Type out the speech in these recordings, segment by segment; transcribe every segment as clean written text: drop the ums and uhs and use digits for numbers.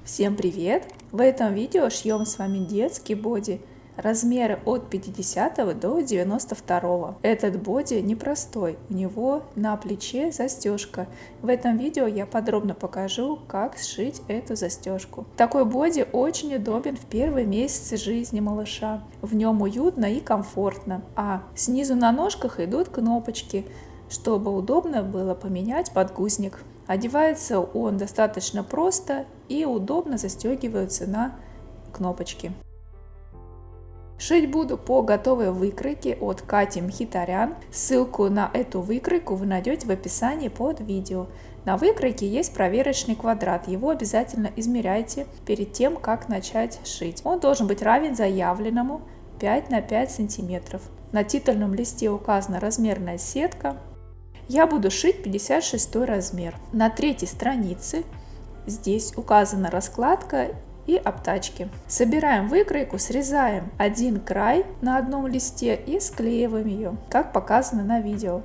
Всем привет! В этом видео шьем с вами детский боди, размеры от 50 до 92. Этот боди непростой, у него на плече застежка. В этом видео я подробно покажу, как сшить эту застежку. Такой боди очень удобен в первые месяцы жизни малыша. В нем уютно и комфортно, а снизу на ножках идут кнопочки, чтобы удобно было поменять подгузник. Одевается он достаточно просто и удобно застегиваются на кнопочки. Шить буду по готовой выкройке от Кати Мхитарян. Ссылку на эту выкройку вы найдете в описании под видео. На выкройке есть проверочный квадрат, его обязательно измеряйте перед тем, как начать шить. Он должен быть равен заявленному 5 на 5 сантиметров. На титульном листе указана размерная сетка. Я буду шить 56 размер. На третьей странице здесь указана раскладка и обтачки. Собираем выкройку, срезаем один край на одном листе и склеиваем ее, как показано на видео.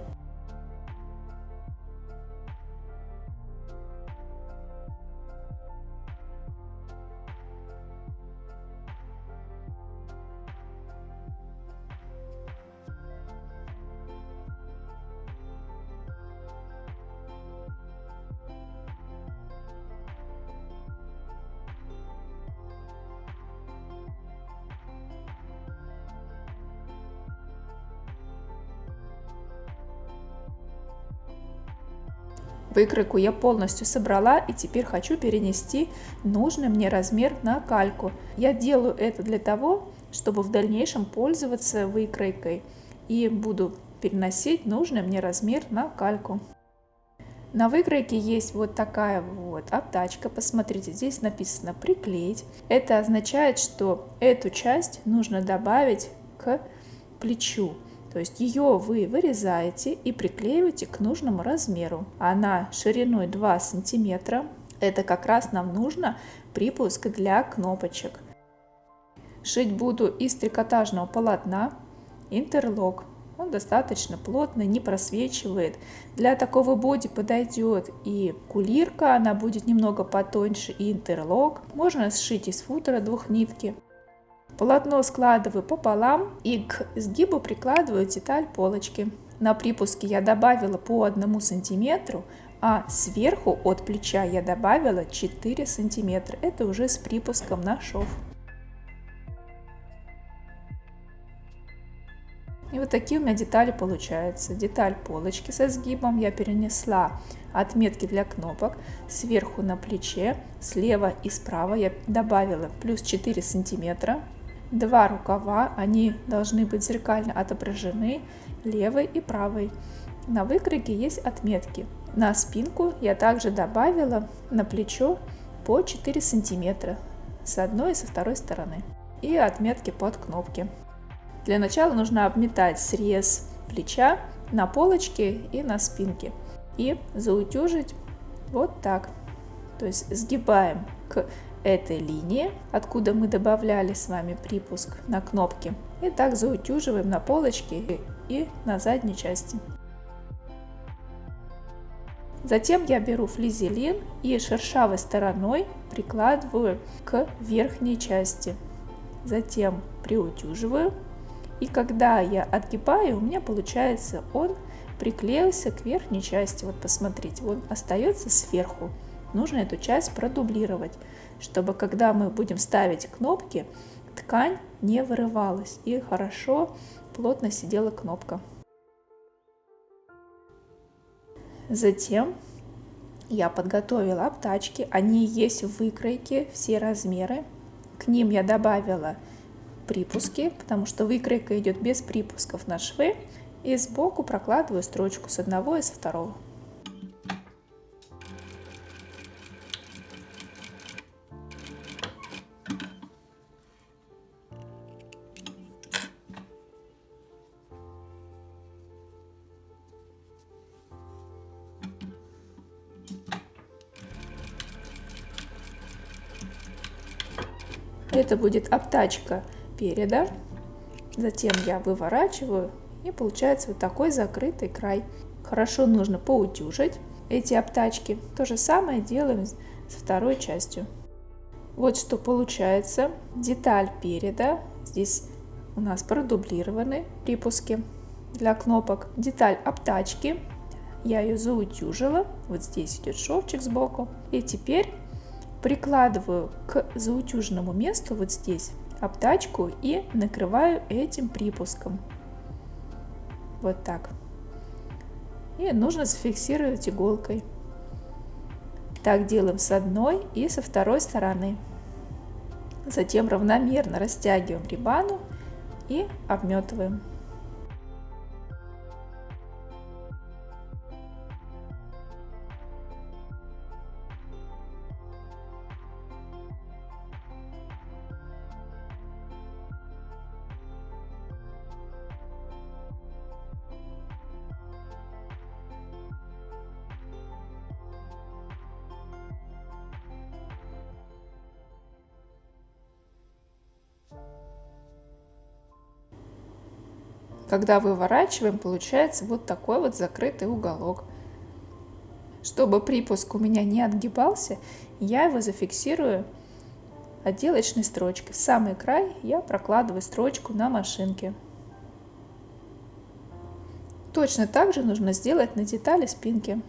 Выкройку я полностью собрала и теперь хочу перенести нужный мне размер на кальку. Я делаю это для того, чтобы в дальнейшем пользоваться выкройкой и буду переносить нужный мне размер на кальку. На выкройке есть вот такая вот обтачка. Посмотрите, здесь написано приклеить. Это означает, что эту часть нужно добавить к плечу. То есть ее вы вырезаете и приклеиваете к нужному размеру. Она шириной 2 сантиметра. Это как раз нам нужно припуск для кнопочек. Шить буду из трикотажного полотна интерлок. Он достаточно плотный, не просвечивает. Для такого боди подойдет и кулирка, она будет немного потоньше, и интерлок. Можно сшить из футера двухнитки. Полотно складываю пополам и к сгибу прикладываю деталь полочки. На припуске я добавила по 1 сантиметру, а сверху от плеча я добавила 4 сантиметра. Это уже с припуском на шов. И вот такие у меня детали получаются. Деталь полочки со сгибом я перенесла отметки для кнопок сверху на плече, слева и справа я добавила плюс 4 сантиметра. 2 рукава, они должны быть зеркально отображены, левый и правый. На выкройке есть отметки. На спинку я также добавила на плечо по 4 сантиметра с одной и со второй стороны. И отметки под кнопки. Для начала нужно обметать срез плеча на полочке и на спинке. И заутюжить вот так. То есть сгибаем к этой линии, откуда мы добавляли с вами припуск на кнопки. И так заутюживаем на полочке и на задней части. Затем я беру флизелин и шершавой стороной прикладываю к верхней части. Затем приутюживаю. И когда я отгибаю, у меня получается, он приклеился к верхней части. Вот посмотрите, он остается сверху. Нужно эту часть продублировать, чтобы когда мы будем ставить кнопки, ткань не вырывалась и хорошо, плотно сидела кнопка. Затем я подготовила обтачки, они есть в выкройке, все размеры. К ним я добавила припуски, потому что выкройка идет без припусков на швы. И сбоку прокладываю строчку с одного и со второго. Это будет обтачка переда. Затем я выворачиваю, и получается вот такой закрытый край. Хорошо нужно поутюжить эти обтачки. То же самое делаем с второй частью. Вот что получается. Деталь переда. Здесь у нас продублированы припуски для кнопок. Деталь обтачки. Я ее заутюжила. Вот здесь идет шовчик сбоку. И теперь прикладываю к заутюженному месту вот здесь обтачку и накрываю этим припуском. Вот так. И нужно зафиксировать иголкой. Так делаем с одной и со второй стороны. Затем равномерно растягиваем рибану и обметываем. Когда выворачиваем, получается вот такой вот закрытый уголок. Чтобы припуск у меня не отгибался, я его зафиксирую отделочной строчкой. В самый край я прокладываю строчку на машинке. Точно так же нужно сделать на детали спинки.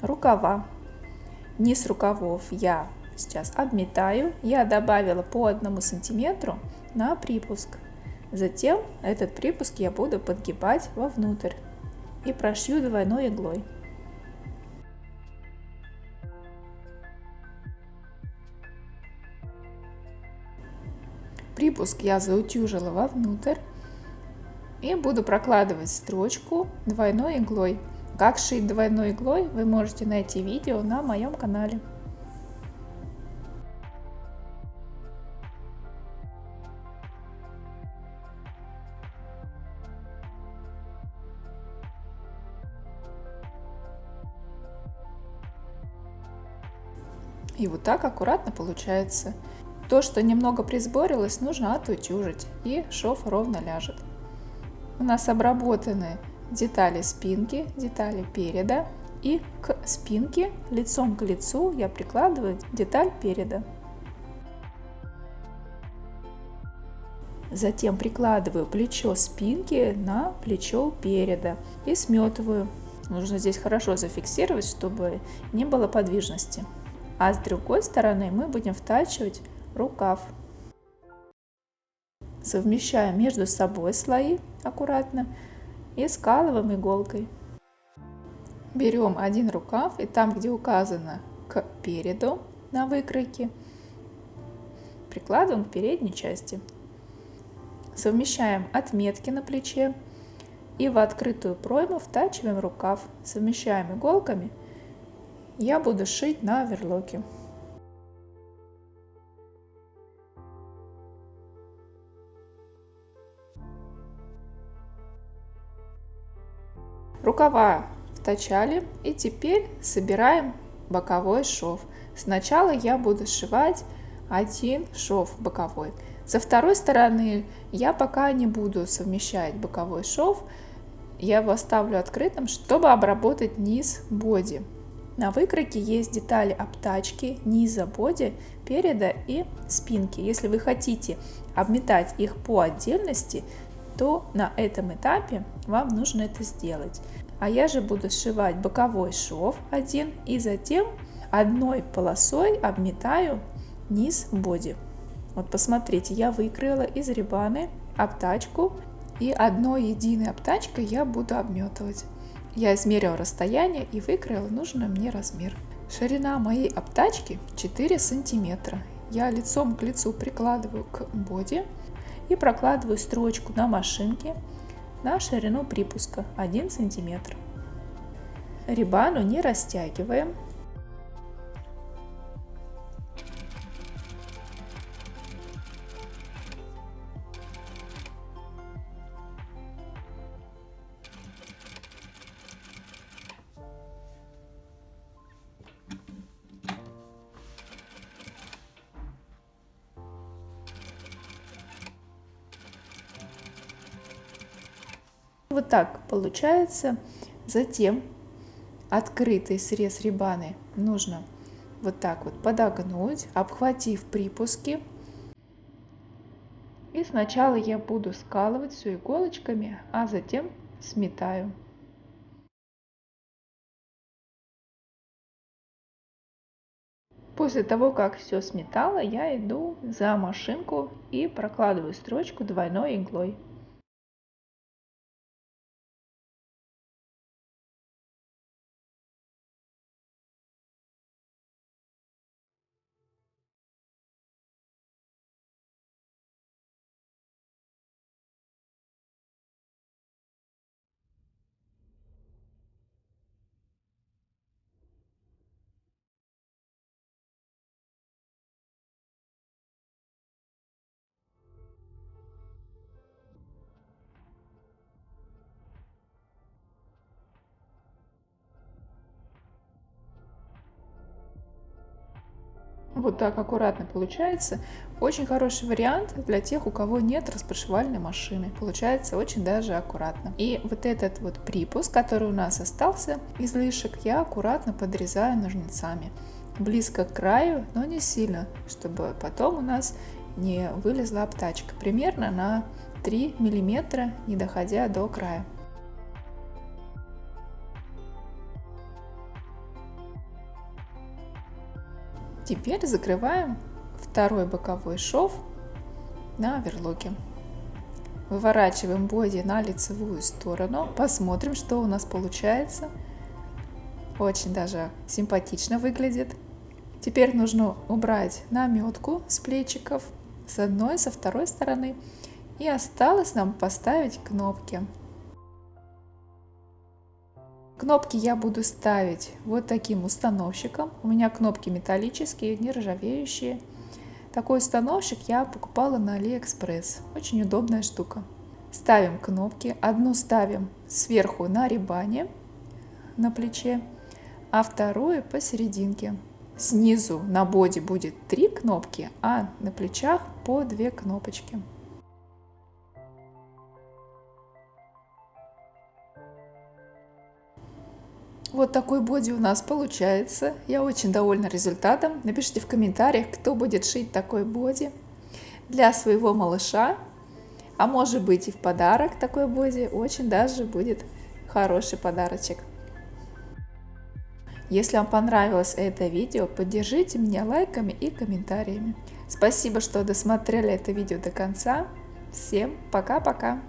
Рукава. Низ рукавов я сейчас обметаю. Я добавила по 1 сантиметру на припуск. Затем этот припуск я буду подгибать вовнутрь и прошью двойной иглой. Припуск я заутюжила вовнутрь и буду прокладывать строчку двойной иглой. Как шить двойной иглой, вы можете найти видео на моем канале. И вот так аккуратно получается. То, что немного присборилось, нужно отутюжить, и шов ровно ляжет. У нас обработаны детали спинки, детали переда, и к спинке лицом к лицу я прикладываю деталь переда. Затем прикладываю плечо спинки на плечо переда и сметываю. Нужно здесь хорошо зафиксировать, чтобы не было подвижности. А с другой стороны мы будем втачивать рукав. Совмещаем между собой слои аккуратно и скалываем иголкой. Берем один рукав и там, где указано к переду на выкройке, прикладываем к передней части. Совмещаем отметки на плече и в открытую пройму втачиваем рукав. Совмещаем иголками. Я буду шить на оверлоке. Рукава втачали, и теперь собираем боковой шов. Сначала я буду сшивать один шов боковой. Со второй стороны я пока не буду совмещать боковой шов, я его оставлю открытым, чтобы обработать низ боди. На выкройке есть детали обтачки низа боди, переда и спинки. Если вы хотите обметать их по отдельности, то на этом этапе вам нужно это сделать. А я же буду сшивать боковой шов один и затем одной полосой обметаю низ боди. Вот посмотрите, я выкроила из рибаны обтачку, и одной единой обтачкой я буду обметывать. Я измерила расстояние и выкроила нужный мне размер. Ширина моей обтачки 4 сантиметра. Я лицом к лицу прикладываю к боди и прокладываю строчку на машинке на ширину припуска 1 сантиметр. Рибану не растягиваем. Вот так получается. Затем открытый срез рибаны нужно вот так вот подогнуть, обхватив припуски. И сначала я буду скалывать все иголочками, а затем сметаю. После того, как все сметала, я иду за машинку и прокладываю строчку двойной иглой. Вот так аккуратно получается. Очень хороший вариант для тех, у кого нет распашивальной машины. Получается очень даже аккуратно. И вот этот вот припуск, который у нас остался, излишек, я аккуратно подрезаю ножницами. Близко к краю, но не сильно, чтобы потом у нас не вылезла обтачка. Примерно на 3 миллиметра, не доходя до края. Теперь закрываем второй боковой шов на оверлоке. Выворачиваем боди на лицевую сторону. Посмотрим, что у нас получается. Очень даже симпатично выглядит. Теперь нужно убрать наметку с плечиков с одной, со второй стороны. И осталось нам поставить кнопки. Кнопки я буду ставить вот таким установщиком. У меня кнопки металлические, нержавеющие. Такой установщик я покупала на AliExpress. Очень удобная штука. Ставим кнопки. Одну ставим сверху на рибане, на плече, а вторую посерединке. Снизу на боди будет 3 кнопки, а на плечах по 2 кнопочки. Вот такой боди у нас получается. Я очень довольна результатом. Напишите в комментариях, кто будет шить такой боди для своего малыша. А может быть и в подарок такой боди. Очень даже будет хороший подарочек. Если вам понравилось это видео, поддержите меня лайками и комментариями. Спасибо, что досмотрели это видео до конца. Всем пока-пока!